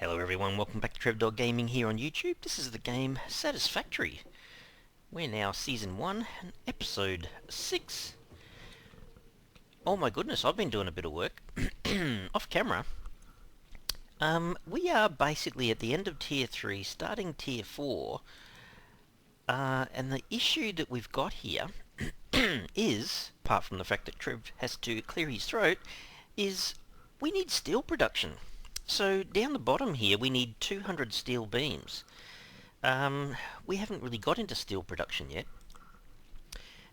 Hello everyone, welcome back to TrevDog Gaming here on YouTube. This is the game Satisfactory. We're now Season 1 and Episode 6. Oh my goodness, I've been doing a bit of work off camera. We are basically at the end of Tier 3, starting Tier 4. And the issue that we've got here is, apart from the fact that Trev has to clear his throat, is we need steel production. So down the bottom here we need 200 steel beams. We haven't really got into steel production yet.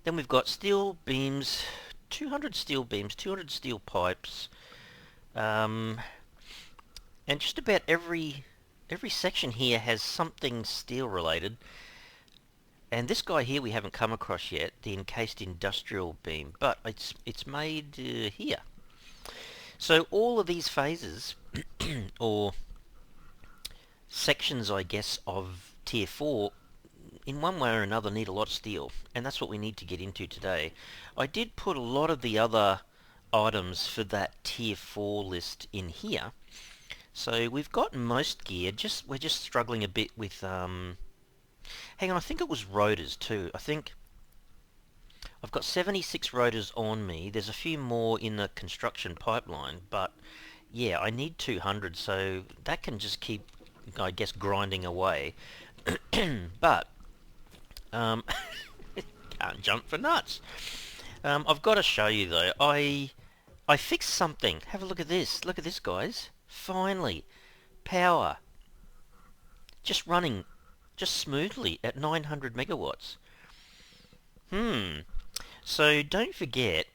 Then we've got steel beams, 200 steel beams, 200 steel pipes, and just about every section here has something steel related. And this guy here we haven't come across yet, the encased industrial beam, but it's made here. So all of these phases, or sections I guess, of Tier 4, in one way or another need a lot of steel, and that's what we need to get into today. I did put a lot of the other items for that Tier 4 list in here. So we've got most gear, we're just struggling a bit with, hang on, I think it was rotors too. I think I've got 76 rotors on me. There's a few more in the construction pipeline, but yeah, I need 200, so that can just keep, I guess, grinding away. But can't jump for nuts. I've got to show you though. I fixed something. Have a look at this. Look at this, guys. Finally, power just running just smoothly at 900 megawatts. So don't forget,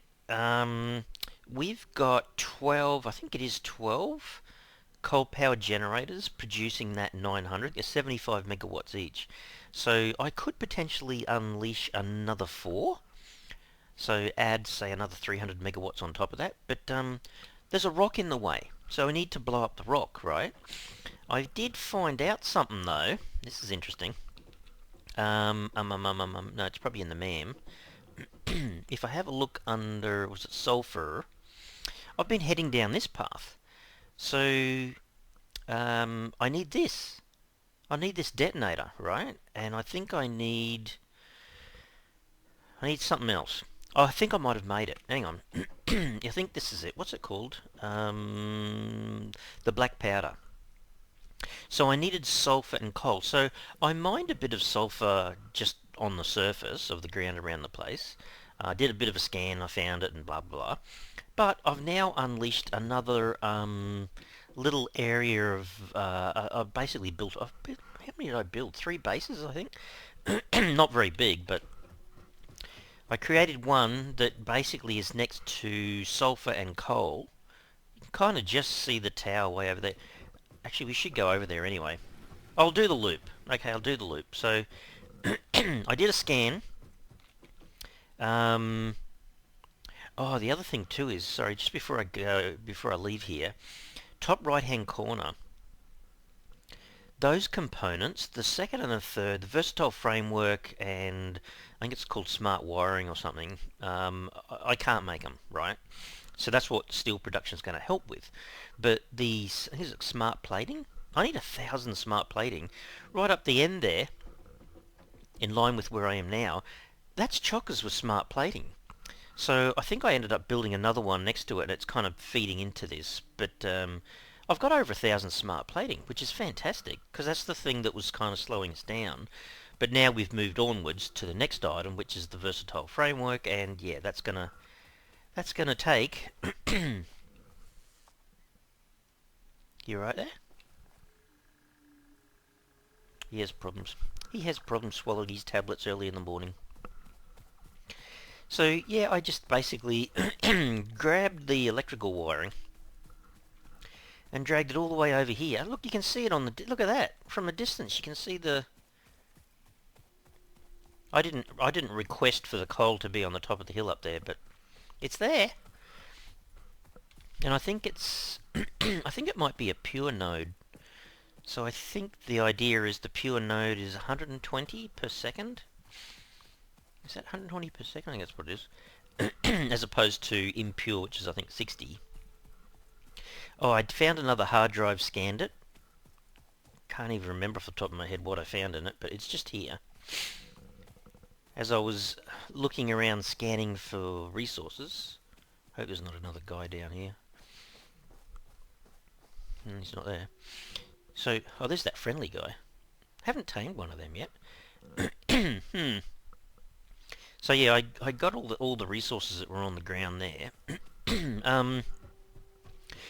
we've got 12, I think it is 12 coal power generators producing that 900. They're 75 megawatts each. So I could potentially unleash another 4. So add, say, another 300 megawatts on top of that. But there's a rock in the way, so we need to blow up the rock, right? I did find out something though. This is interesting. No, it's probably in the MAM. If I have a look under, was it sulfur? I've been heading down this path. So, I need this. I need this detonator, right? And I think I need something else. Oh, I think I might have made it. Hang on. I think this is it. What's it called? The black powder. So I needed sulfur and coal. So I mined a bit of sulfur just on the surface of the ground around the place. I did a bit of a scan, I found it, and blah blah. But I've now unleashed another little area of, I've basically built, how many did I build? 3 bases, I think? Not very big, but I created one that basically is next to sulfur and coal. You can kind of just see the tower way over there. Actually, we should go over there anyway. I'll do the loop. Okay, I'll do the loop. So, I did a scan. Oh, the other thing too is, sorry, just before I leave here, top right-hand corner, those components, the second and the third, the versatile framework, and I think it's called smart wiring or something, I can't make them, right? So that's what steel production is going to help with. But these, here's smart plating. I need 1,000 smart plating right up the end there, in line with where I am now. That's chockers with smart plating. So I think I ended up building another one next to it, and it's kind of feeding into this. But I've got over 1,000 smart plating, which is fantastic, because that's the thing that was kind of slowing us down. But now we've moved onwards to the next item, which is the versatile framework, and yeah, that's gonna take. You right there? He has problems. He has problems swallowing his tablets early in the morning. So yeah, I just basically grabbed the electrical wiring and dragged it all the way over here. Look, you can see it on the... Look at that. From a distance, you can see the... I didn't request for the coal to be on the top of the hill up there, but it's there. And I think it's... I think it might be a pure node. So I think the idea is the pure node is 120 per second. Is that 120 per second? I think that's what it is. As opposed to impure, which is I think 60. Oh, I'd found another hard drive, scanned it. can't even remember off the top of my head what I found in it, but it's just here. As I was looking around scanning for resources, hope there's not another guy down here. He's not there. So, oh, there's that friendly guy. Haven't tamed one of them yet. So yeah, I got all the resources that were on the ground there.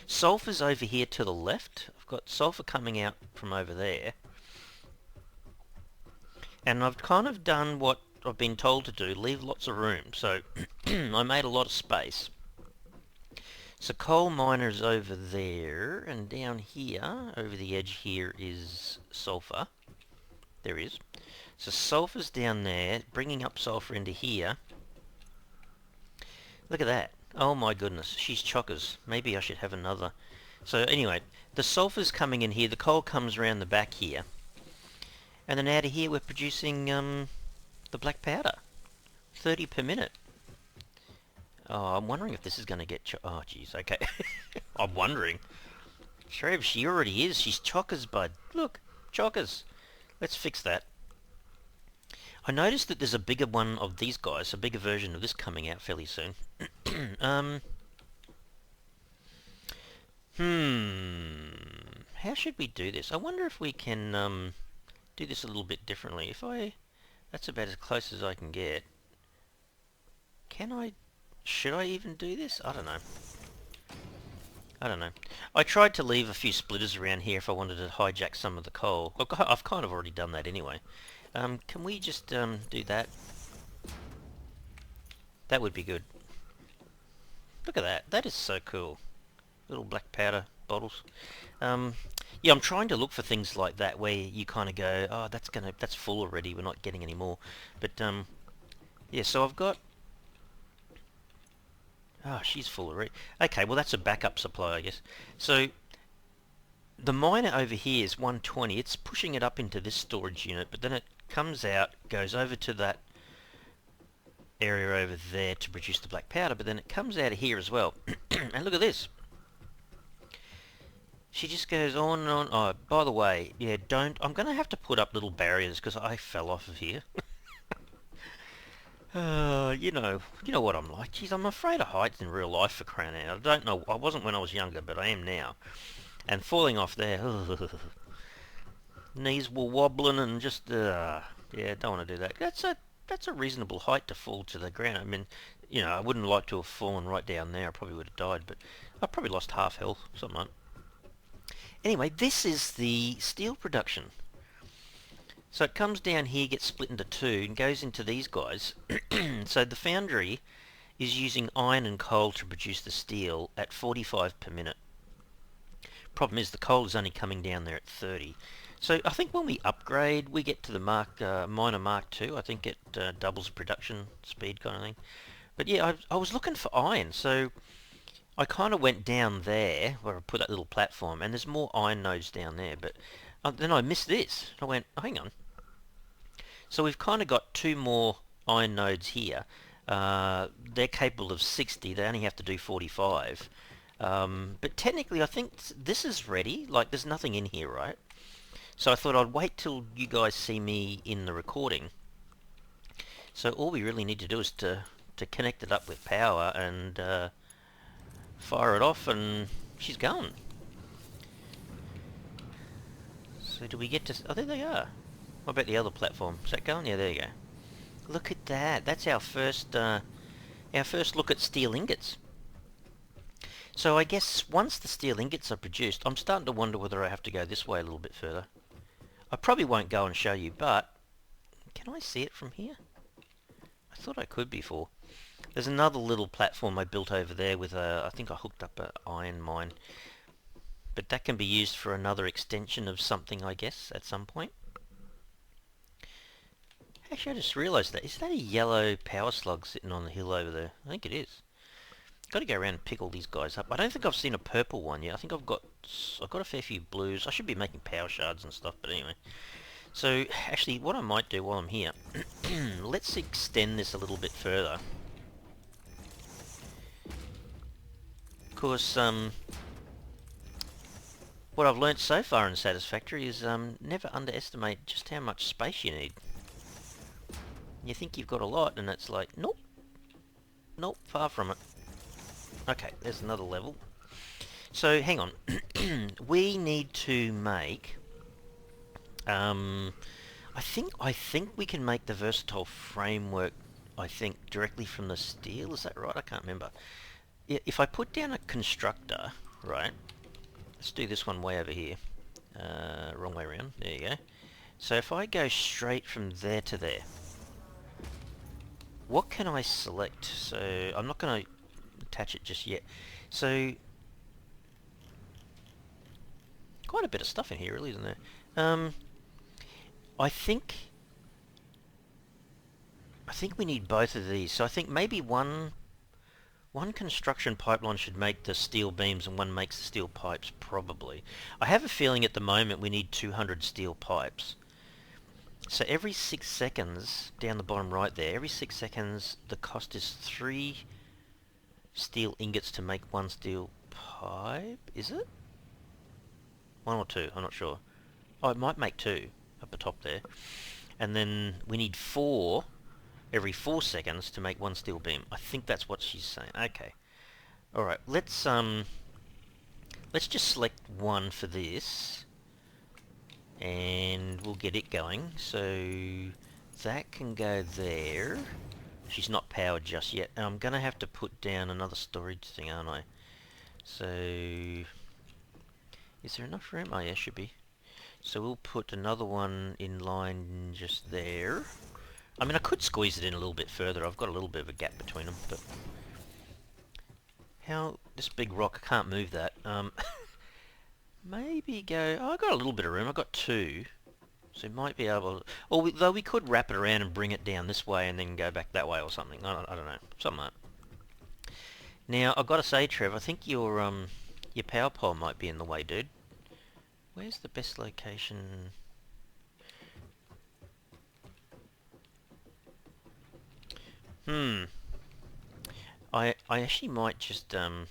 Sulphur's over here to the left. I've got sulphur coming out from over there. And I've kind of done what I've been told to do, leave lots of room. So I made a lot of space. So coal miner's over there, and down here, over the edge here, is sulphur. There is. So sulphur's down there, bringing up sulphur into here. Look at that. Oh my goodness, she's chockers. Maybe I should have another. So anyway, the sulphur's coming in here, the coal comes around the back here. And then out of here we're producing the black powder. 30 per minute. Oh, I'm wondering if this is going to get... oh, jeez, okay. I'm wondering. Sure, she already is. She's chockers, bud. Look, chockers. Let's fix that. I noticed that there's a bigger one of these guys, a bigger version of this coming out fairly soon. How should we do this? I wonder if we can do this a little bit differently. That's about as close as I can get. Should I even do this? I don't know. I tried to leave a few splitters around here if I wanted to hijack some of the coal. I've kind of already done that anyway. Can we just do that? That would be good. Look at that. That is so cool. Little black powder bottles. Yeah, I'm trying to look for things like that where you kind of go, oh, that's full already. We're not getting any more. But yeah, so I've got... oh, she's full already. Okay, well that's a backup supply, I guess. So the miner over here is 120. It's pushing it up into this storage unit, but then it comes out, goes over to that area over there to produce the black powder, but then it comes out of here as well. And look at this. She just goes on and on. Oh, by the way, yeah, I'm going to have to put up little barriers because I fell off of here. You know what I'm like. Jeez, I'm afraid of heights in real life, for crying out. I don't know. I wasn't when I was younger, but I am now. And falling off there, knees were wobbling and just, yeah, don't want to do that. That's a reasonable height to fall to the ground. I mean, you know, I wouldn't like to have fallen right down there. I probably would have died, but I probably lost half health, something like that. Anyway, this is the steel production. So it comes down here, gets split into two, and goes into these guys. So the foundry is using iron and coal to produce the steel at 45 per minute. Problem is the coal is only coming down there at 30. So I think when we upgrade, we get to the miner Mark 2. I think it doubles production speed kind of thing. But yeah, I was looking for iron, so I kind of went down there where I put that little platform, and there's more iron nodes down there. But then I missed this. I went, oh, hang on. So we've kind of got two more iron nodes here. They're capable of 60. They only have to do 45. But technically, I think this is ready. Like, there's nothing in here, right? So I thought I'd wait till you guys see me in the recording. So all we really need to do is to connect it up with power and fire it off, and she's going. So do we get to... oh, there they are. What about the other platform? Is that going? Yeah, there you go. Look at that. That's our first look at steel ingots. So I guess once the steel ingots are produced, I'm starting to wonder whether I have to go this way a little bit further. I probably won't go and show you, but can I see it from here? I thought I could before. There's another little platform I built over there with I think I hooked up an iron mine. But that can be used for another extension of something, I guess, at some point. Actually, I just realised that. Is that a yellow power slug sitting on the hill over there? I think it is. Got to go around and pick all these guys up. I don't think I've seen a purple one yet. I think I've got a fair few blues. I should be making power shards and stuff, but anyway. So, actually, what I might do while I'm here, let's extend this a little bit further. Of course, what I've learnt so far in Satisfactory is never underestimate just how much space you need. You think you've got a lot, and it's like, nope, nope, far from it. Okay, there's another level. So hang on, we need to make. I think we can make the versatile framework. I think directly from the steel. Is that right? I can't remember. If I put down a constructor, right? Let's do this one way over here. Wrong way around. There you go. So if I go straight from there to there, what can I select? So I'm not going to attach it just yet. So quite a bit of stuff in here, really, isn't there? I think we need both of these. So I think maybe one construction pipeline should make the steel beams and one makes the steel pipes, probably. I have a feeling at the moment we need 200 steel pipes. So every 6 seconds, down the bottom right there, every 6 seconds the cost is 3 steel ingots to make one steel pipe. Is it? 1 or 2, I'm not sure. Oh, it might make 2 up the top there. And then we need 4 every 4 seconds to make one steel beam. I think that's what she's saying. Okay. Alright, let's just select one for this. And we'll get it going. So that can go there. She's not powered just yet. And I'm going to have to put down another storage thing, aren't I? So is there enough room? Oh yeah, should be. So we'll put another one in line just there. I mean, I could squeeze it in a little bit further. I've got a little bit of a gap between them, but how this big rock, I can't move that. Maybe go. Oh, I got a little bit of room. I got 2, so might be able. Or though we could wrap it around and bring it down this way and then go back that way or something. I don't know, something like that. Now I've got to say, Trev, I think your power pole might be in the way, dude. Where's the best location? I actually might just I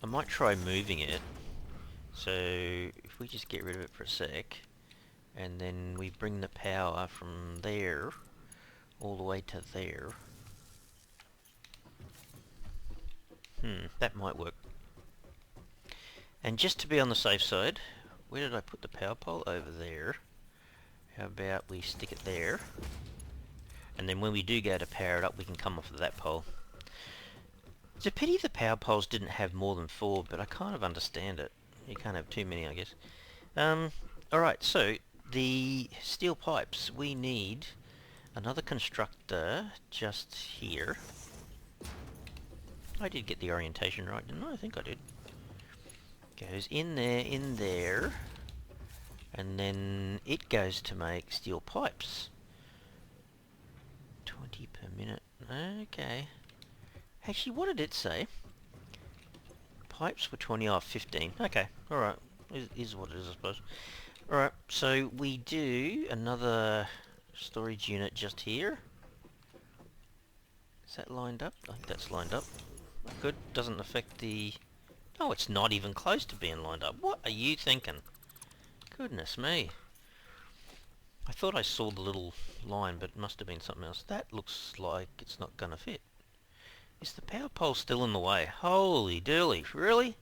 might try moving it. So if we just get rid of it for a sec, and then we bring the power from there all the way to there. That might work. And just to be on the safe side, where did I put the power pole? Over there. How about we stick it there? And then when we do go to power it up, we can come off of that pole. It's a pity the power poles didn't have more than 4, but I kind of understand it. You can't have too many, I guess. Alright, so the steel pipes. We need another constructor just here. I did get the orientation right, didn't I? I think I did. Goes in there, and then it goes to make steel pipes. 20 per minute. Okay. Actually, what did it say? Pipes were 20 off 15. Okay, alright. Is what it is, I suppose. Alright, so we do another storage unit just here. Is that lined up? I think that's lined up. Good. Doesn't affect the... Oh, it's not even close to being lined up. What are you thinking? Goodness me. I thought I saw the little line, but it must have been something else. That looks like it's not going to fit. Is the power pole still in the way? Holy dooly, really?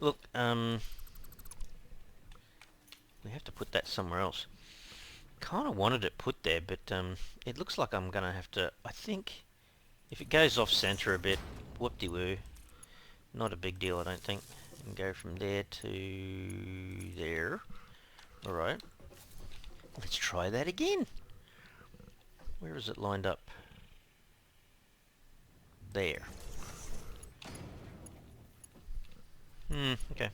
Look, we have to put that somewhere else. Kind of wanted it put there, but it looks like I'm going to have to... I think if it goes off center a bit, whoop-de-woo. Not a big deal, I don't think. And go from there to there. Alright. Let's try that again. Where is it lined up? There. Okay.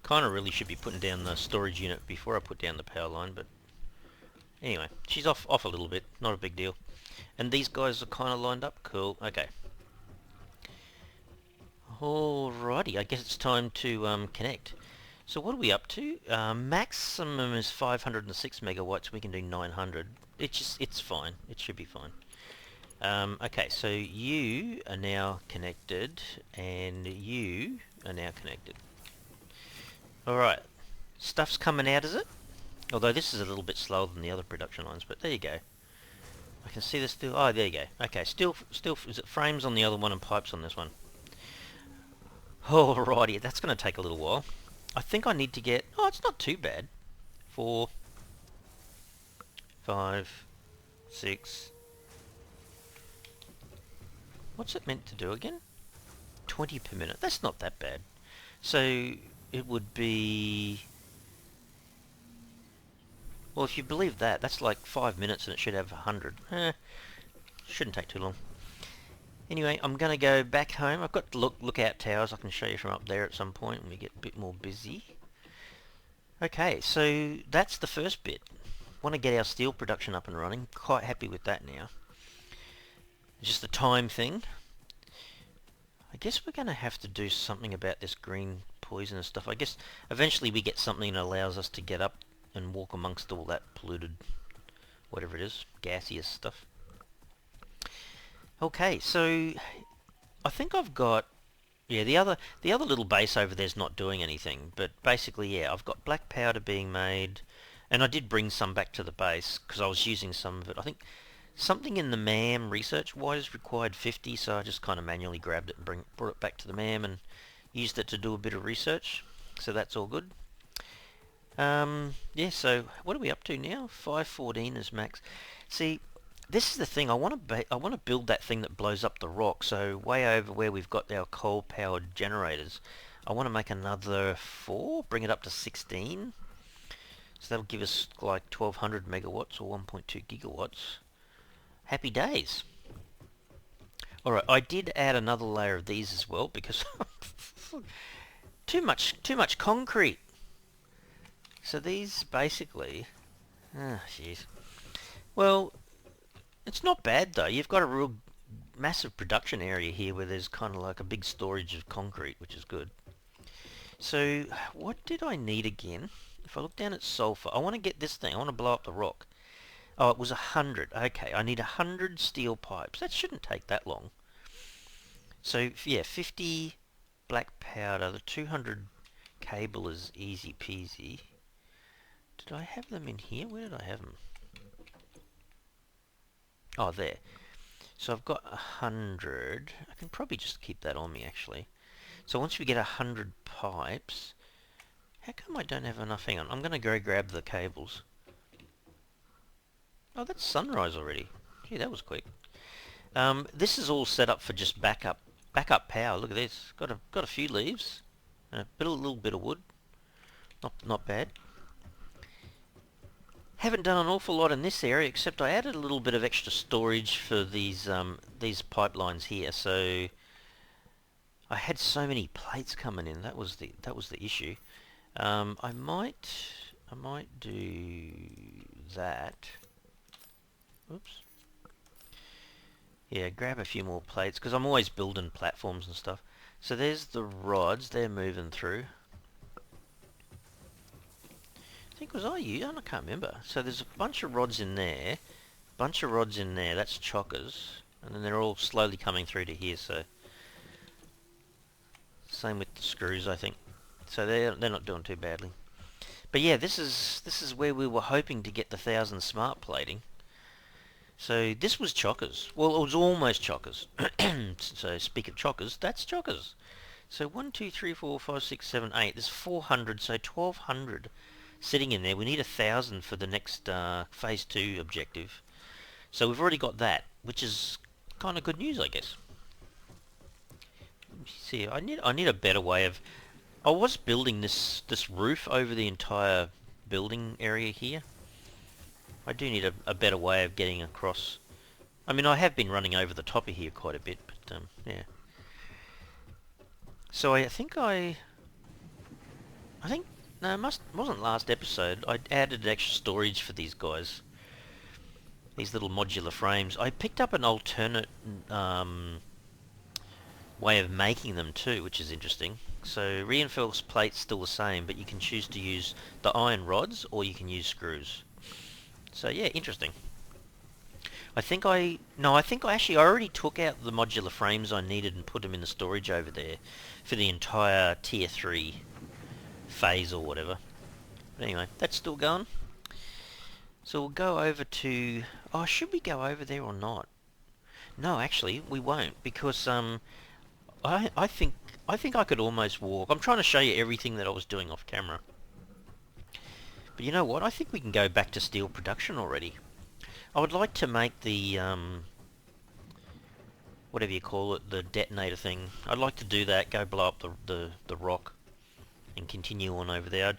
Kind of really should be putting down the storage unit before I put down the power line, but anyway, she's off a little bit. Not a big deal. And these guys are kind of lined up. Cool. Okay. Alrighty, I guess it's time to connect. So what are we up to? Maximum is 506 megawatts. We can do 900. It's fine. It should be fine. Okay, so you are now connected, and you are now connected. Alright, stuff's coming out, is it? Although this is a little bit slower than the other production lines, but there you go. I can see the steel. Oh, there you go. Okay, still, is it frames on the other one and pipes on this one? Alrighty, that's going to take a little while. I think I need to get... Oh, it's not too bad. 4, 5, 6... What's it meant to do again? 20 per minute. That's not that bad. So, it would be... Well, if you believe that, that's like 5 minutes and it should have 100. Shouldn't take too long. Anyway, I'm going to go back home. I've got lookout towers I can show you from up there at some point when we get a bit more busy. Okay, so that's the first bit. Want to get our steel production up and running. Quite happy with that now. It's just a time thing. I guess we're going to have to do something about this green poisonous stuff. I guess eventually we get something that allows us to get up and walk amongst all that polluted, whatever it is, gaseous stuff. Okay, so I think I've got, yeah, the other little base over there's not doing anything, but basically, yeah, I've got black powder being made, and I did bring some back to the base because I was using some of it. I think something in the MAM research-wise required 50, so I just kind of manually grabbed it and brought it back to the MAM and used it to do a bit of research, so that's all good. Yeah, so what are we up to now? 514 is max. See, this is the thing. I want to build that thing that blows up the rock. So way over where we've got our coal-powered generators, I want to make another 4, bring it up to 16. So that'll give us like 1200 megawatts or 1.2 gigawatts. Happy days. Alright, I did add another layer of these as well because too much concrete. So these basically, jeez. Well, it's not bad though. You've got a real massive production area here where there's kind of like a big storage of concrete, which is good. So what did I need again? If I look down at sulfur, I want to get this thing. I want to blow up the rock. Oh, it was 100. Okay, I need 100 steel pipes. That shouldn't take that long. So yeah, 50 black powder. The 200 cable is easy peasy. Did I have them in here? Where did I have them? Oh, there. So I've got 100. I can probably just keep that on me, actually. So once we get 100 pipes... How come I don't have enough? Hang on, I'm going to go grab the cables. Oh, that's sunrise already. Gee, that was quick. This is all set up for just backup power. Look at this. Got a few leaves. And a little bit of wood. Not bad. Haven't done an awful lot in this area, except I added a little bit of extra storage for these pipelines here. So I had so many plates coming in. That was the issue. I might do that. Oops. Yeah, grab a few more plates because I'm always building platforms and stuff. So there's the rods. They're moving through. I think was I you? I can't remember. So there's a bunch of rods in there. Bunch of rods in there. That's chockers. And then they're all slowly coming through to here. So same with the screws, I think. So they're not doing too badly. But yeah, this is where we were hoping to get the 1000 smart plating. So this was chockers. Well, it was almost chockers. So speak of chockers, that's chockers. So 1, 2, 3, 4, 5, 6, 7, 8. There's 400, so 1200 sitting in there. We need 1000 for the next phase 2 objective. So we've already got that, which is kind of good news, I guess. Let me see. I need a better way of... I was building this roof over the entire building area here. I do need a better way of getting across. I mean, I have been running over the top of here quite a bit, but yeah. So I think no, it wasn't last episode. I added extra storage for these guys. These little modular frames. I picked up an alternate way of making them too, which is interesting. So reinforced plate's still the same, but you can choose to use the iron rods or you can use screws. So yeah, interesting. No, I think I actually already took out the modular frames I needed and put them in the storage over there for the entire tier 3 phase or whatever. But anyway, that's still going. So we'll go over to... Oh, should we go over there or not? No, actually, we won't, because I think I could almost walk. I'm trying to show you everything that I was doing off camera. But you know what? I think we can go back to steel production already. I would like to make the whatever you call it, the detonator thing. I'd like to do that. Go blow up the rock and continue on over there.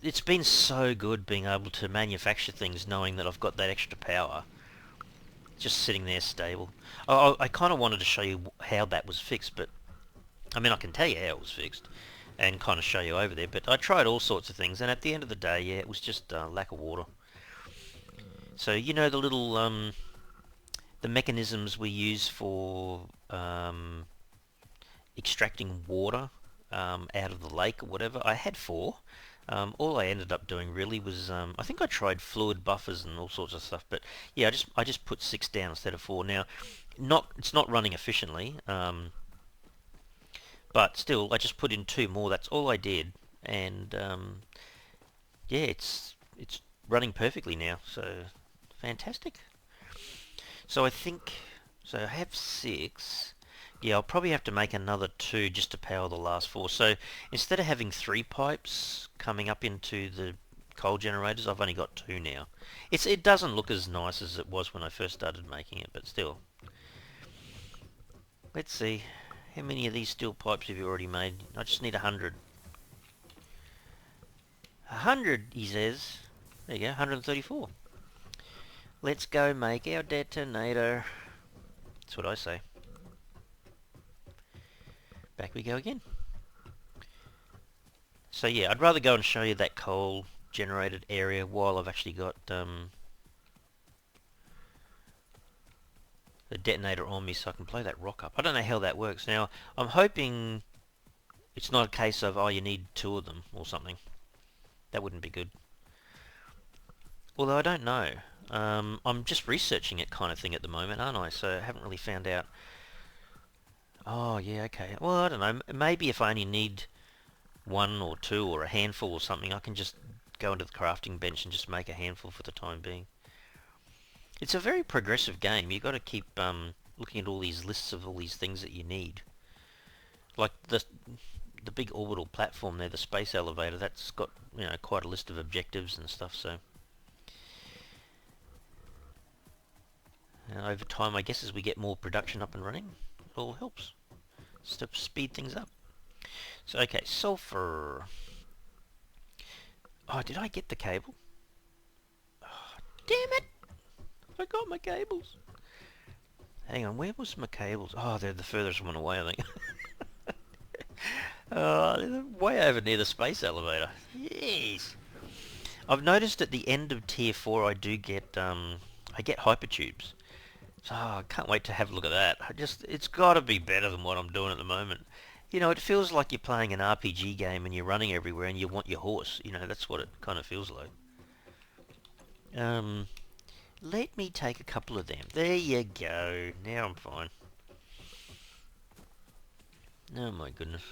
It's been so good being able to manufacture things, knowing that I've got that extra power just sitting there stable. I kind of wanted to show you how that was fixed, but I mean I can tell you how it was fixed and kind of show you over there. But I tried all sorts of things, and at the end of the day, yeah, it was just lack of water. So you know the little the mechanisms we use for extracting water out of the lake or whatever. I had 4. All I ended up doing really was I think I tried fluid buffers and all sorts of stuff, but yeah, I just put 6 down instead of 4. Now, it's not running efficiently, but still, I just put in 2 more. That's all I did, and yeah, it's running perfectly now. So fantastic. So I think I have 6. Yeah, I'll probably have to make another 2 just to power the last 4. So instead of having 3 pipes coming up into the coal generators, I've only got 2 now. It doesn't look as nice as it was when I first started making it, but still. Let's see. How many of these steel pipes have you already made? I just need 100. 100, he says. There you go, 134. Let's go make our detonator. That's what I say. Back we go again. So yeah, I'd rather go and show you that coal generated area while I've actually got the detonator on me so I can blow that rock up. I don't know how that works. Now, I'm hoping it's not a case of, oh, you need 2 of them or something. That wouldn't be good. Although I don't know. I'm just researching it kind of thing at the moment, aren't I? So I haven't really found out. Oh, yeah, okay. Well, I don't know. Maybe if I only need 1 or 2 or a handful or something, I can just go into the crafting bench and just make a handful for the time being. It's a very progressive game. You've got to keep looking at all these lists of all these things that you need. Like the big orbital platform there, the space elevator, that's got, you know, quite a list of objectives and stuff, so over time, I guess, as we get more production up and running, it all helps to speed things up. So okay, sulfur. Oh, did I get the cable? Oh, damn it! I got my cables. Hang on, where was my cables? Oh, they're the furthest one away, I think. They're way over near the space elevator. Yes. I've noticed at the end of tier 4 I do get I get hypertubes. So I can't wait to have a look at that. It's got to be better than what I'm doing at the moment. You know, it feels like you're playing an RPG game and you're running everywhere and you want your horse. You know, that's what it kind of feels like. Let me take a couple of them. There you go. Now I'm fine. Oh my goodness.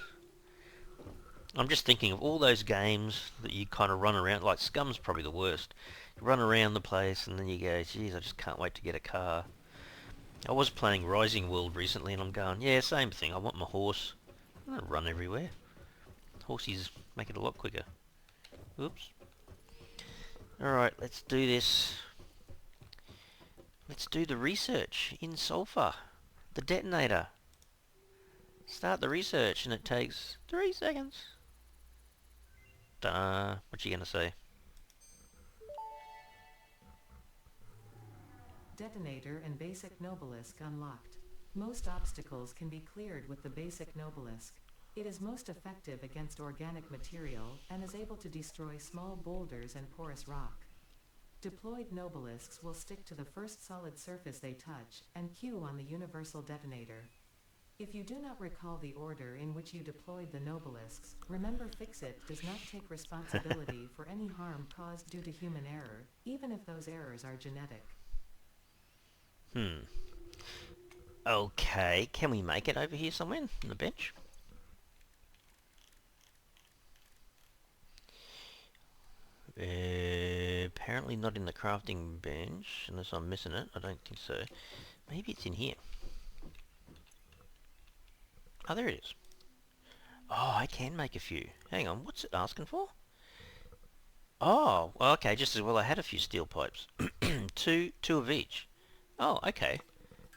I'm just thinking of all those games that you kind of run around, like Scum's probably the worst. You run around the place and then you go, geez, I just can't wait to get a car. I was playing Rising World recently and I'm going, yeah, same thing. I want my horse. I don't run everywhere. Horsies make it a lot quicker. Oops. Alright, let's do this. Let's do the research in sulfur. The detonator. Start the research and it takes 3 seconds. What you gonna say? Detonator and basic Nobelisk unlocked. Most obstacles can be cleared with the basic Nobelisk. It is most effective against organic material and is able to destroy small boulders and porous rock. Deployed Nobelisks will stick to the first solid surface they touch and queue on the universal detonator. If you do not recall the order in which you deployed the Nobelisks, remember Fixit does not take responsibility for any harm caused due to human error, even if those errors are genetic. Okay, can we make it over here somewhere on the bench? Apparently not in the crafting bench, unless I'm missing it. I don't think so. Maybe it's in here. Oh, there it is. Oh, I can make a few. Hang on, what's it asking for? Oh, well, okay, just as well I had a few steel pipes. two of each. Oh, okay.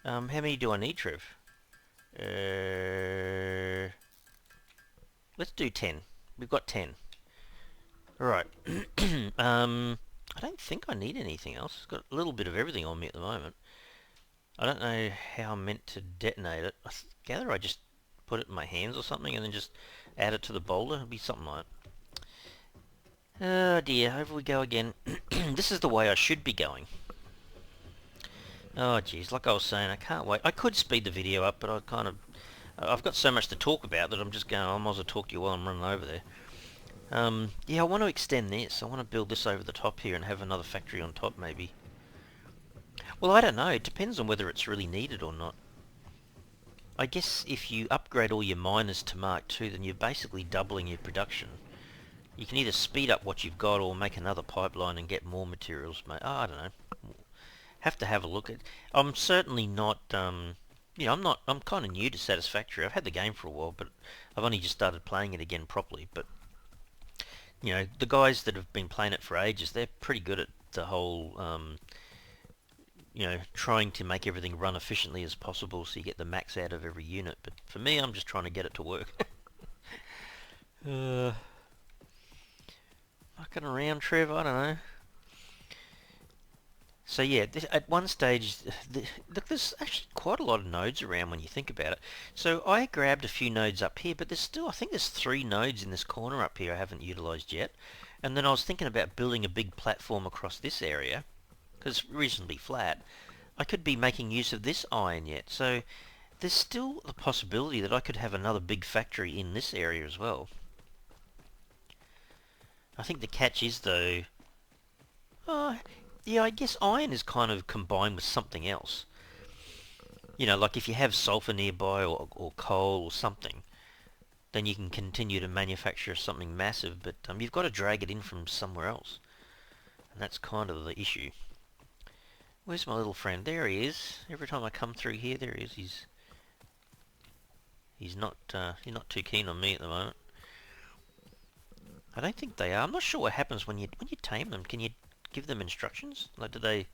How many do I need, Trev? Let's do 10. We've got 10. Alright. I don't think I need anything else. Got a little bit of everything on me at the moment. I don't know how I'm meant to detonate it. I gather I just put it in my hands or something and then just add it to the boulder. It'd be something like that. Oh dear, over we go again. This is the way I should be going. Oh geez, like I was saying, I can't wait. I could speed the video up, but I've got so much to talk about that I'm just going, I might as well talk to you while I'm running over there. Yeah, I want to extend this. I want to build this over the top here and have another factory on top, maybe. Well, I don't know. It depends on whether it's really needed or not. I guess if you upgrade all your miners to Mark II, then you're basically doubling your production. You can either speed up what you've got or make another pipeline and get more materials. Oh, I don't know. Have to have a look at. I'm certainly not. I'm kind of new to Satisfactory. I've had the game for a while, but I've only just started playing it again properly. But the guys that have been playing it for ages, they're pretty good at the whole, trying to make everything run efficiently as possible so you get the max out of every unit. But for me, I'm just trying to get it to work. Fucking around, Trev, I don't know. So yeah, at one stage, look, there's actually quite a lot of nodes around when you think about it. So I grabbed a few nodes up here, but there's still, I think there's 3 nodes in this corner up here I haven't utilised yet. And then I was thinking about building a big platform across this area, because it's reasonably flat. I could be making use of this iron yet, so there's still the possibility that I could have another big factory in this area as well. I think the catch is though, yeah, I guess iron is kind of combined with something else. Like if you have sulfur nearby or coal or something, then you can continue to manufacture something massive, but you've got to drag it in from somewhere else. And that's kind of the issue. Where's my little friend? There he is. Every time I come through here, there he is. He's not too keen on me at the moment. I don't think they are. I'm not sure what happens when you tame them. Can you give them instructions? Like, can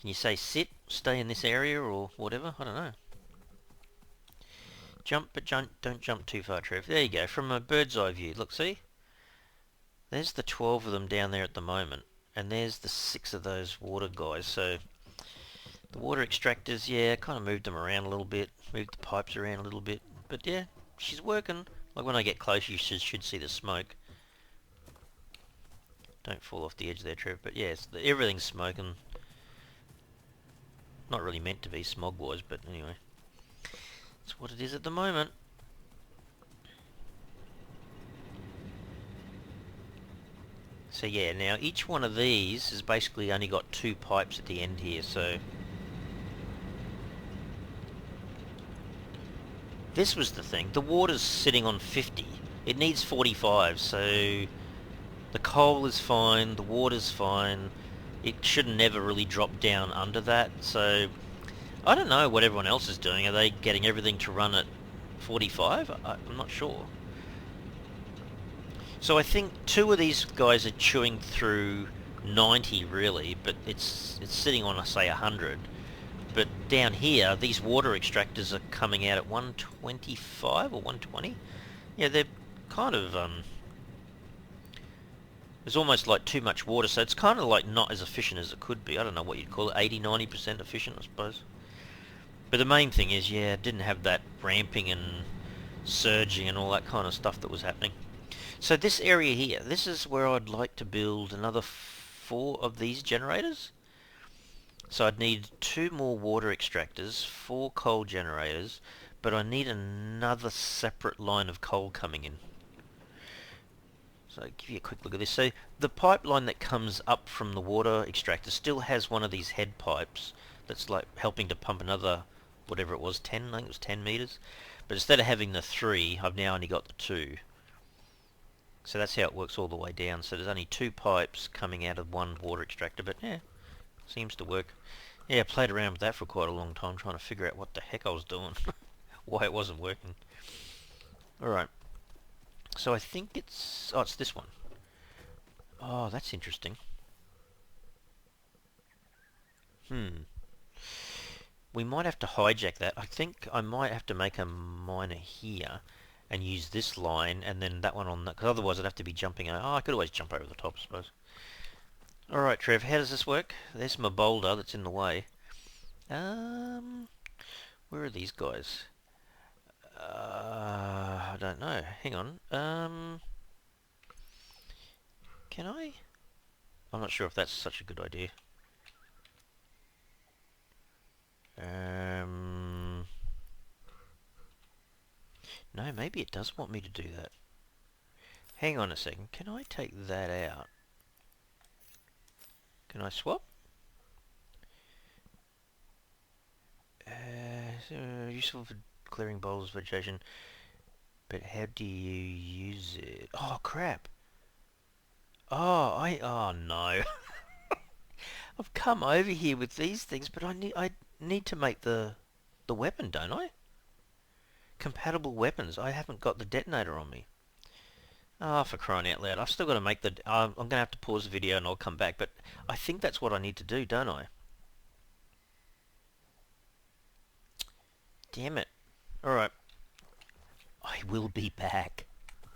you say sit, stay in this area, or whatever? I don't know. Jump, but don't jump too far, Trev. There you go, from a bird's eye view. Look, see? There's the 12 of them down there at the moment, and there's the 6 of those water guys. So the water extractors, yeah, kind of moved them around a little bit, moved the pipes around a little bit, but yeah, she's working. Like when I get close, you should see the smoke. Don't fall off the edge there, Trev. But yes, everything's smoking. Not really meant to be smog-wise, but anyway. That's what it is at the moment. So yeah, now each one of these has basically only got 2 pipes at the end here, so... This was the thing. The water's sitting on 50. It needs 45, so... The coal is fine, the water's fine, it should never really drop down under that, so I don't know what everyone else is doing. Are they getting everything to run at 45? I'm not sure. So I think 2 of these guys are chewing through 90 really, but it's sitting on, say, 100. But down here, these water extractors are coming out at 125 or 120. Yeah, they're kind of... There's almost like too much water, so it's kind of like not as efficient as it could be. I don't know what you'd call it, 80-90% efficient, I suppose. But the main thing is, yeah, it didn't have that ramping and surging and all that kind of stuff that was happening. So this area here, this is where I'd like to build another 4 of these generators. So I'd need 2 more water extractors, 4 coal generators, but I need another separate line of coal coming in. So I'll give you a quick look at this. So the pipeline that comes up from the water extractor still has one of these head pipes that's like helping to pump another, whatever it was, 10, I think it was 10 meters. But instead of having the 3, I've now only got the 2. So that's how it works all the way down. So there's only 2 pipes coming out of one water extractor, but yeah, seems to work. Yeah, I played around with that for quite a long time, trying to figure out what the heck I was doing, why it wasn't working. Alright, so I think it's this one. Oh, that's interesting. We might have to hijack that. I think I might have to make a miner here and use this line and then that one on that, because otherwise I'd have to be jumping. Oh, I could always jump over the top, I suppose. Alright, Trev, how does this work? There's my boulder that's in the way. Where are these guys? I don't know. Hang on. Can I? I'm not sure if that's such a good idea. No, maybe it does want me to do that. Hang on a second. Can I take that out? Can I swap? Useful for clearing boulders, vegetation. But how do you use it? Oh, crap. Oh no. I've come over here with these things, but I need to make the weapon, don't I? Compatible weapons. I haven't got the detonator on me. Oh, for crying out loud. I've still got to make the... I'm going to have to pause the video and I'll come back, but I think that's what I need to do, don't I? Damn it. Alright. I will be back.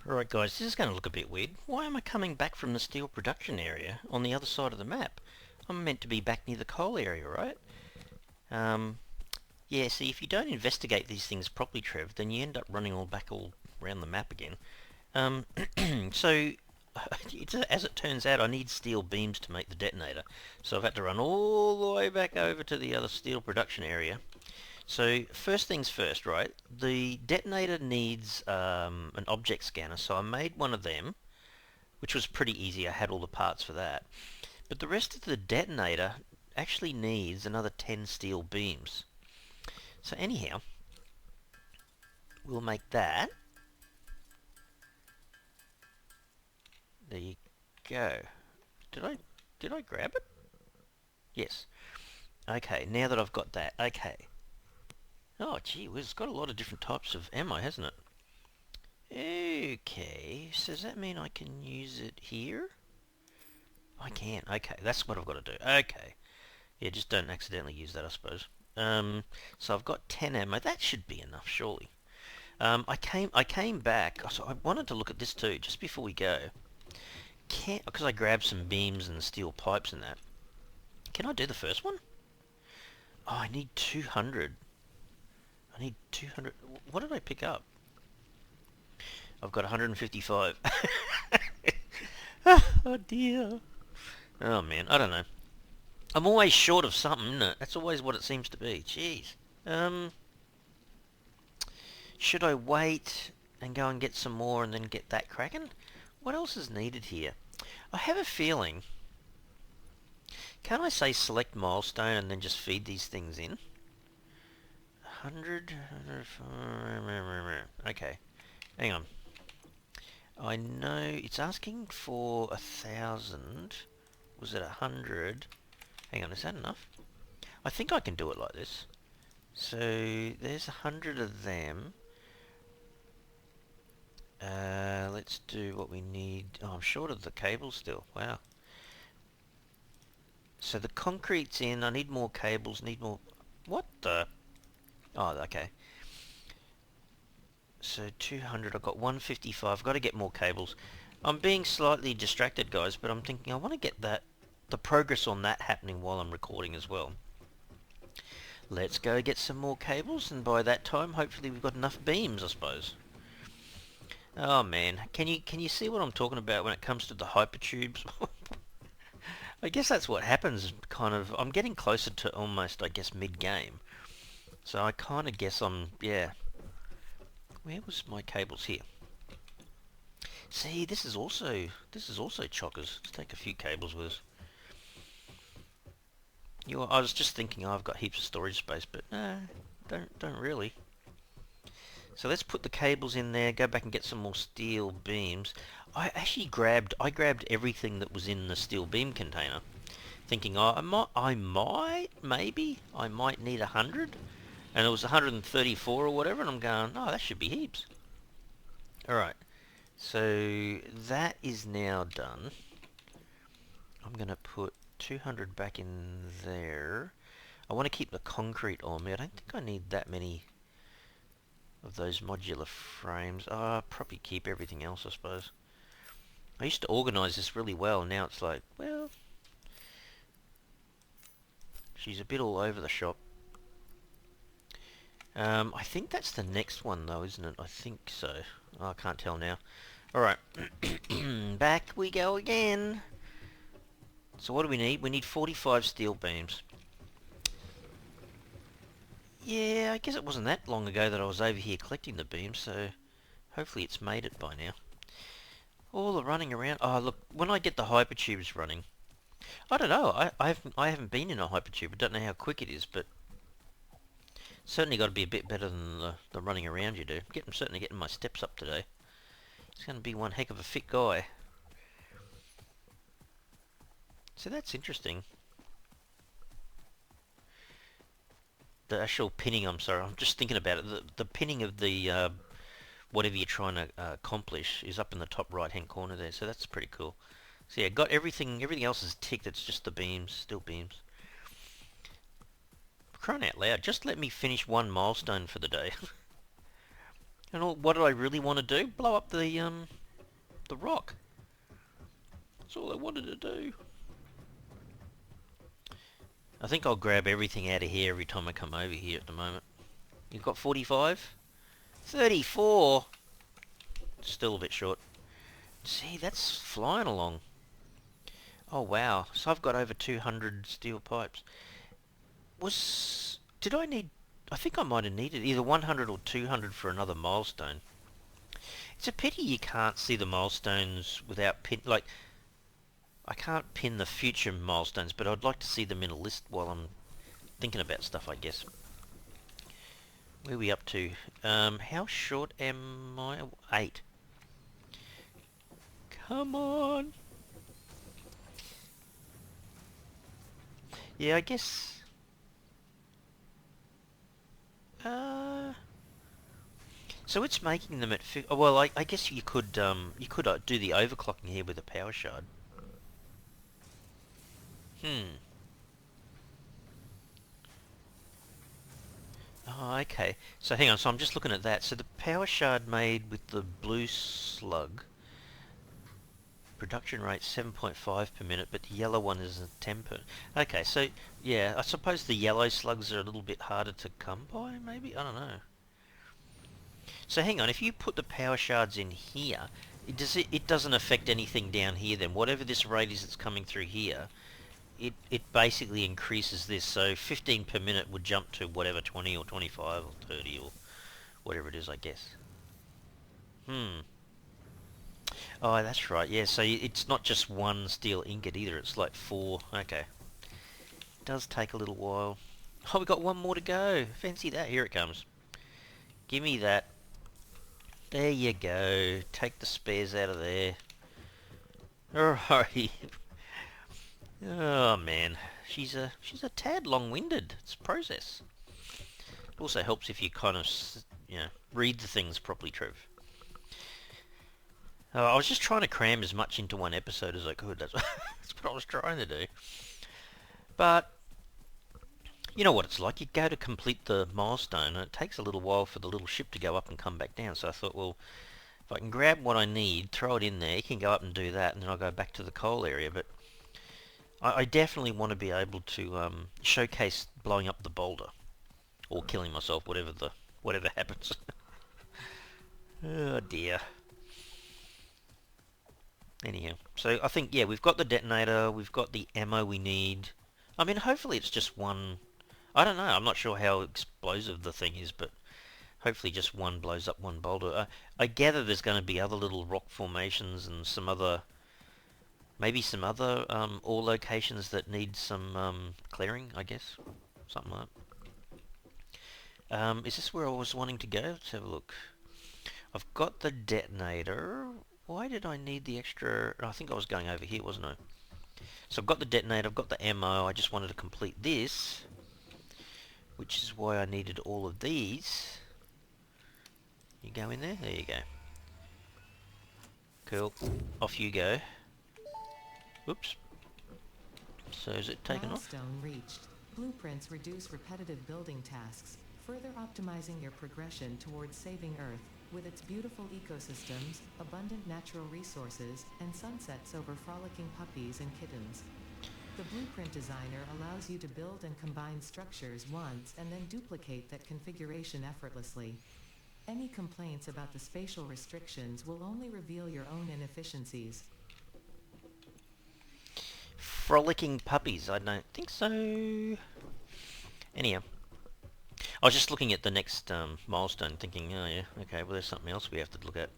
Alright guys, this is going to look a bit weird. Why am I coming back from the steel production area on the other side of the map? I'm meant to be back near the coal area, right? Yeah, see, if you don't investigate these things properly, Trev, then you end up running all back all around the map again. So, as it turns out, I need steel beams to make the detonator. So I've had to run all the way back over to the other steel production area. So, first things first, right? The detonator needs an object scanner, so I made one of them, which was pretty easy. I had all the parts for that. But the rest of the detonator actually needs another 10 steel beams. So anyhow, we'll make that. There you go. Did I grab it? Yes. Okay, now that I've got that, okay. Oh gee, well, it's got a lot of different types of ammo, hasn't it? Okay, so does that mean I can use it here? I can, okay, that's what I've got to do. Okay. Yeah, just don't accidentally use that, I suppose. So I've got 10 ammo. That should be enough, surely. I came back. So I wanted to look at this too, just before we go. Because I grabbed some beams and steel pipes and that. Can I do the first one? Oh, I need 200. I need 200. What did I pick up? I've got 155. Oh dear. Oh man, I don't know. I'm always short of something, isn't it? That's always what it seems to be. Jeez. Should I wait and go and get some more and then get that cracking? What else is needed here? I have a feeling... Can I say select milestone and then just feed these things in? 100... Okay. Hang on. I know it's asking for 1,000. Was it 100? Hang on, is that enough? I think I can do it like this. So, there's 100 of them. Let's do what we need. Oh, I'm short of the cable still. Wow. So the concrete's in. I need more cables. Need more... What the... Oh, okay. So 200. I've got 155. I've got to get more cables. I'm being slightly distracted, guys, but I'm thinking I want to get the progress on that happening while I'm recording as well. Let's go get some more cables, and by that time, hopefully we've got enough beams, I suppose. Oh man, can you see what I'm talking about when it comes to the hypertubes? I guess that's what happens, kind of. I'm getting closer to almost, I guess, mid-game. So I kind of guess yeah. Where was my cables here? See, this is also chockers. Let's take a few cables with us. I was just thinking, oh, I've got heaps of storage space, but no, don't really. So let's put the cables in there, go back and get some more steel beams. I grabbed everything that was in the steel beam container, thinking, oh, I might need 100, and it was 134 or whatever, and I'm going, oh, that should be heaps. Alright, so that is now done. I'm going to put 200 back in there. I want to keep the concrete on me. I don't think I need that many of those modular frames. I'll probably keep everything else, I suppose. I used to organise this really well. Now it's like, well, she's a bit all over the shop. I think that's the next one though, isn't it? I think so. Oh, I can't tell now. Alright. Back we go again. So what do we need? We need 45 steel beams. Yeah, I guess it wasn't that long ago that I was over here collecting the beams, so hopefully it's made it by now. All the running around. Oh, look, when I get the hypertubes running, I don't know. I haven't been in a hypertube. I don't know how quick it is, but certainly got to be a bit better than the running around you do. Certainly getting my steps up today. It's going to be one heck of a fit guy. So that's interesting. The actual pinning, I'm sorry, I'm just thinking about it. The pinning of the whatever you're trying to accomplish is up in the top right hand corner there, so that's pretty cool. So yeah, got everything else is ticked, it's just the beams, steel beams. Crying out loud, just let me finish one milestone for the day. And what did I really want to do? Blow up the rock. That's all I wanted to do. I think I'll grab everything out of here every time I come over here at the moment. You've got 45? 34! Still a bit short. See, that's flying along. Oh wow, so I've got over 200 steel pipes. Did I need... I think I might have needed either 100 or 200 for another milestone. It's a pity you can't see the milestones without pin... Like, I can't pin the future milestones, but I'd like to see them in a list while I'm thinking about stuff, I guess. Where are we up to? How short am I? 8. Come on! Yeah, I guess... So it's making them at... well, I guess you could do the overclocking here with a power shard. Oh, okay. So hang on, so I'm just looking at that. So the power shard made with the blue slug, production rate 7.5 per minute, but the yellow one is a 10 per... Okay, so yeah, I suppose the yellow slugs are a little bit harder to come by, maybe? I don't know. So hang on, if you put the power shards in here, it doesn't affect anything down here then. Whatever this rate is that's coming through here, it basically increases this. So 15 per minute would jump to whatever, 20 or 25 or 30 or whatever it is, I guess. Oh, that's right. Yeah, so it's not just one steel ingot either. It's like 4. Okay. It does take a little while. Oh, we got one more to go. Fancy that. Here it comes. Give me that. There you go. Take the spares out of there. Alright. Oh man, she's a tad long-winded. It's a process. It also helps if you kind of read the things properly, Trev. I was just trying to cram as much into one episode as I could. That's what I was trying to do. But you know what it's like. You go to complete the milestone, and it takes a little while for the little ship to go up and come back down. So I thought, well, if I can grab what I need, throw it in there, you can go up and do that, and then I'll go back to the coal area. But I definitely want to be able to showcase blowing up the boulder, or killing myself, whatever happens. Oh dear. Anyhow, so I think, yeah, we've got the detonator, we've got the ammo we need. I mean, hopefully it's just one... I don't know, I'm not sure how explosive the thing is, but hopefully just one blows up one boulder. I gather there's going to be other little rock formations and some other Maybe some other ore locations that need some clearing, I guess. Something like that. Is this where I was wanting to go? Let's have a look. I've got the detonator. Why did I need the extra? I think I was going over here, wasn't I? So I've got the detonator, I've got the ammo. I just wanted to complete this, which is why I needed all of these. You go in there? There you go. Cool. Off you go. Whoops. So is it taken off? Milestone reached. Blueprints reduce repetitive building tasks, further optimizing your progression towards saving Earth, with its beautiful ecosystems, abundant natural resources, and sunsets over frolicking puppies and kittens. The blueprint designer allows you to build and combine structures once and then duplicate that configuration effortlessly. Any complaints about the spatial restrictions will only reveal your own inefficiencies. Frolicking puppies? I don't think so. Anyhow, I was just looking at the next milestone thinking, oh yeah, okay, well there's something else we have to look at.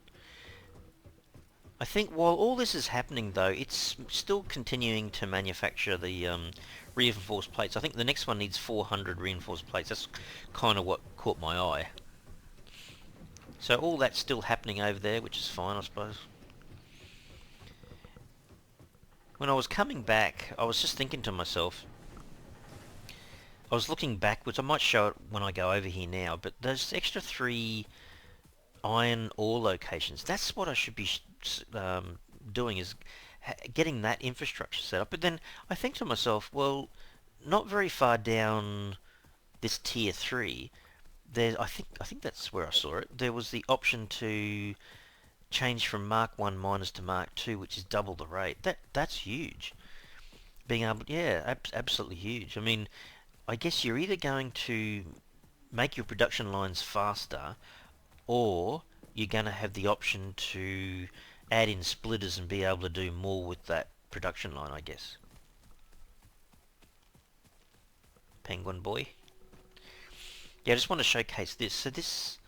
I think while all this is happening though, it's still continuing to manufacture the reinforced plates. I think the next one needs 400 reinforced plates. That's kind of what caught my eye. So all that's still happening over there, which is fine, I suppose. When I was coming back, I was just thinking to myself, I was looking backwards. I might show it when I go over here now, but those extra 3 iron ore locations, that's what I should be doing, is getting that infrastructure set up. But then I think to myself, well, not very far down this tier 3, there, I think that's where I saw it. There was the option to change from Mark 1 miners to Mark 2, which is double the rate. That's huge. Being able, yeah, absolutely huge. I mean, I guess you're either going to make your production lines faster, or you're going to have the option to add in splitters and be able to do more with that production line, I guess. Penguin boy. Yeah, I just want to showcase this. So this,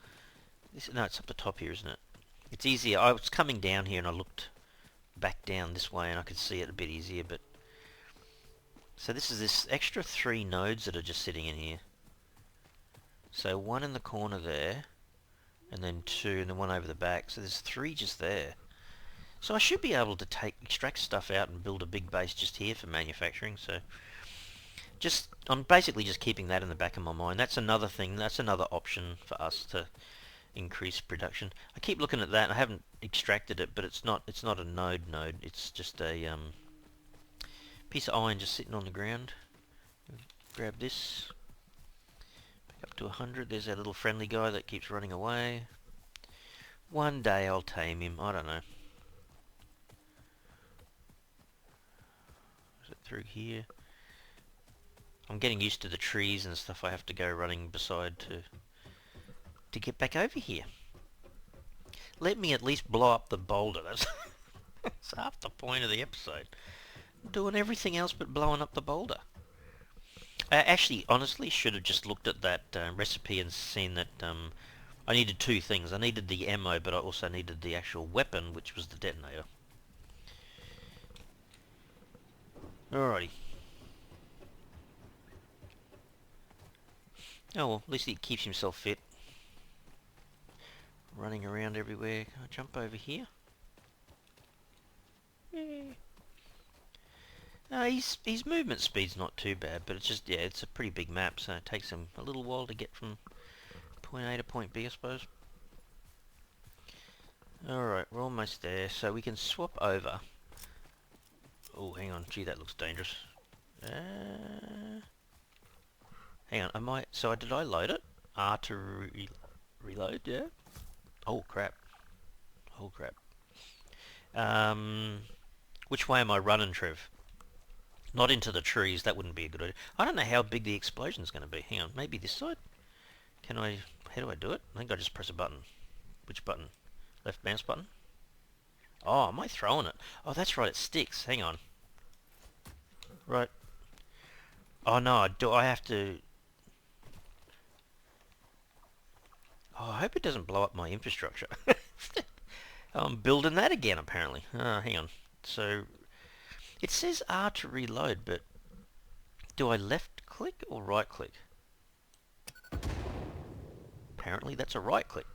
no, it's up the top here, isn't it? It's easier. I was coming down here and I looked back down this way and I could see it a bit easier, but... So this is this extra 3 nodes that are just sitting in here. So 1 in the corner there, and then 2, and then 1 over the back. So there's 3 just there. So I should be able to extract stuff out and build a big base just here for manufacturing. So I'm basically just keeping that in the back of my mind. That's another thing. That's another option for us to increase production. I keep looking at that. I haven't extracted it, but it's not a node. It's just a piece of iron just sitting on the ground. Grab this. Back up to 100. There's that little friendly guy that keeps running away. One day I'll tame him. I don't know. Is it through here? I'm getting used to the trees and stuff I have to go running beside to get back over here. Let me at least blow up the boulder. That's half the point of the episode. I'm doing everything else but blowing up the boulder. I actually, honestly, should have just looked at that recipe and seen that I needed 2 things. I needed the ammo, but I also needed the actual weapon, which was the detonator. Alrighty. Oh well, at least he keeps himself fit. Running around everywhere. Can I jump over here? Yeah. His movement speed's not too bad, but it's just, yeah, it's a pretty big map, so it takes him a little while to get from point A to point B, I suppose. Alright, we're almost there, so we can swap over. Oh, hang on, gee, that looks dangerous. Hang on, did I load it? R to reload, yeah? Oh, crap. Oh, crap. Which way am I running, Trev? Not into the trees, that wouldn't be a good idea. I don't know how big the explosion's going to be. Hang on, maybe this side? How do I do it? I think I just press a button. Which button? Left mouse button? Oh, am I throwing it? Oh, that's right, it sticks. Hang on. Right. Oh no, I have to... Oh, I hope it doesn't blow up my infrastructure. I'm building that again, apparently. Hang on. So, It says R to reload, but do I left click or right click? Apparently that's a right click.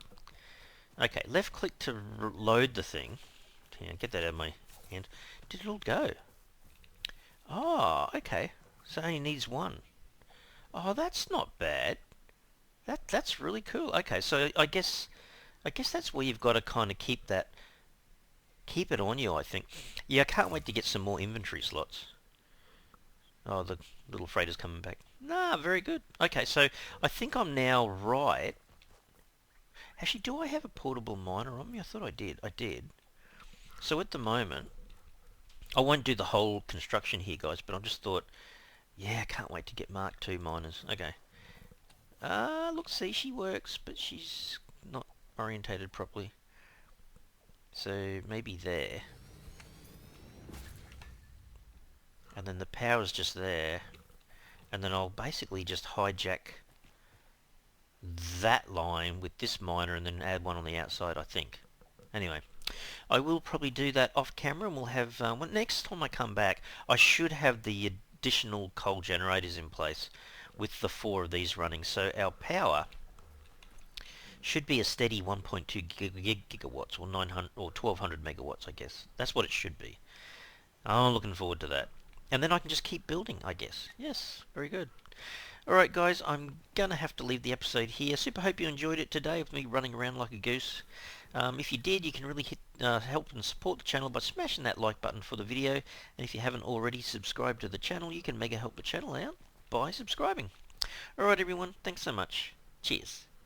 Okay, left click to load the thing. Yeah, get that out of my hand. Did it all go? Oh, okay. So it only needs one. Oh, that's not bad. That's really cool. Okay, so I guess that's where you've got to kind of keep it on you, I think. Yeah, I can't wait to get some more inventory slots. Oh, the little freighter's coming back. Nah, very good. Okay, so I think I'm now right. Actually, do I have a portable miner on me? I thought I did. I did. So at the moment, I won't do the whole construction here, guys, but I just thought, yeah, I can't wait to get Mark II miners. Okay. Look, see, she works, but she's not orientated properly. So maybe there. And then the power's just there. And then I'll basically just hijack that line with this miner and then add one on the outside, I think. Anyway, I will probably do that off camera, and we'll have, next time I come back, I should have the additional coal generators in place with the 4 of these running. So our power should be a steady 1.2 gigawatts or 900 or 1200 megawatts, I guess. That's what it should be. I'm looking forward to that. And then I can just keep building, I guess. Yes, very good. Alright guys, I'm gonna have to leave the episode here. Super hope you enjoyed it today with me running around like a goose. If you did, you can really help and support the channel by smashing that like button for the video. And if you haven't already subscribed to the channel, you can mega help the channel out by subscribing. Alright everyone, thanks so much. Cheers.